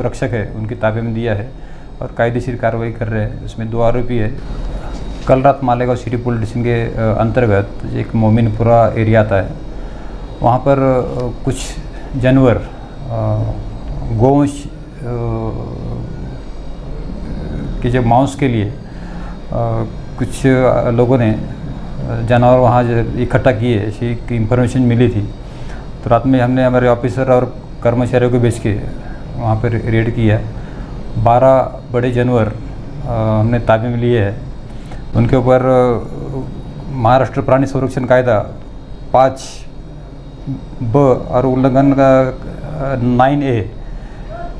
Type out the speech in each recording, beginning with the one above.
रक्षक है उनकी ताबे में दिया है और कायदेशीर कार्रवाई कर रहे हैं। उसमें 2 आरोपी है। कल रात मालेगांव सिटी पुलिस स्टेशन के अंतर्गत एक मोमिनपुरा एरिया आता है, वहाँ पर कुछ जानवर गोवंश के जो मांस के लिए कुछ लोगों ने जानवर वहाँ इकट्ठा किए, ऐसी इंफॉर्मेशन मिली थी। तो रात में हमने हमारे ऑफिसर और कर्मचारियों को भेज के वहाँ पर रेड किया। 12 बड़े जानवर हमने ताबे में लिए हैं। उनके ऊपर महाराष्ट्र प्राणी संरक्षण कायदा 5(ब) और उल्लंघन का 9(a)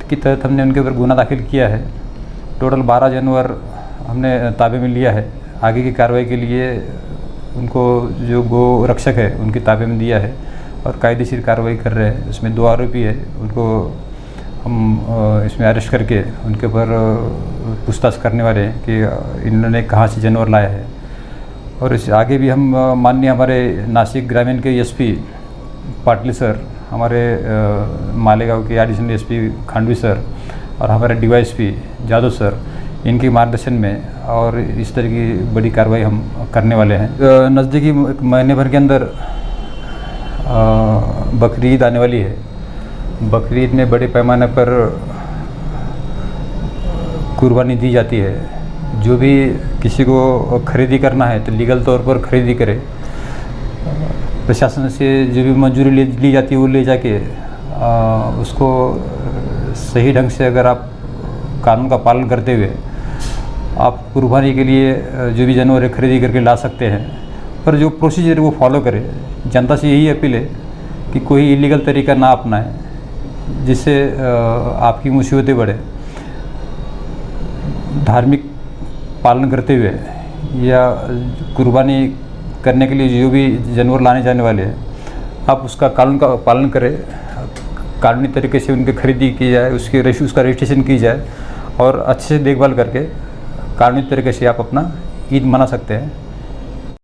के तहत हमने उनके ऊपर गुना दाखिल किया है। टोटल 12 जानवर हमने ताबे में लिया है। आगे की कार्रवाई के लिए उनको जो गो रक्षक है उनकी ताबे में दिया है और कायदेशीर कार्रवाई कर रहे हैं। इसमें 2 आरोपी है, उनको हम इसमें अरेस्ट करके उनके ऊपर पूछताछ करने वाले हैं कि इन्होंने कहाँ से जानवर लाया है। और इस आगे भी हम माननीय हमारे नासिक ग्रामीण के एसपी पाटिल सर, हमारे मालेगांव के एडिशनल एसपी खांडवी सर और हमारे डीवाईएसपी जादव सर, इनके मार्गदर्शन में और इस तरह की बड़ी कार्रवाई हम करने वाले हैं। नज़दीकी महीने भर के अंदर बकरी ईद आने वाली है। बकरी ईद में बड़े पैमाने पर कुर्बानी दी जाती है। जो भी किसी को खरीदी करना है तो लीगल तौर पर खरीदी करे। प्रशासन से जो भी मंजूरी ली जाती है वो ले जाके उसको सही ढंग से अगर आप कानून का पालन करते हुए आप कुर्बानी के लिए जो भी जानवर खरीदी करके ला सकते हैं, पर जो प्रोसीजर वो फॉलो करे। जनता से यही अपील है कि कोई इलीगल तरीका ना अपनाए जिससे आपकी मुसीबतें बढ़े। धार्मिक पालन करते हुए या कुर्बानी करने के लिए जो भी जानवर लाने जाने वाले हैं, आप उसका कानून का पालन करें। कानूनी तरीके से उनकी खरीदी की जाए, उसका रजिस्ट्रेशन की जाए और अच्छे से देखभाल करके कानूनी तरीके से आप अपना ईद मना सकते हैं।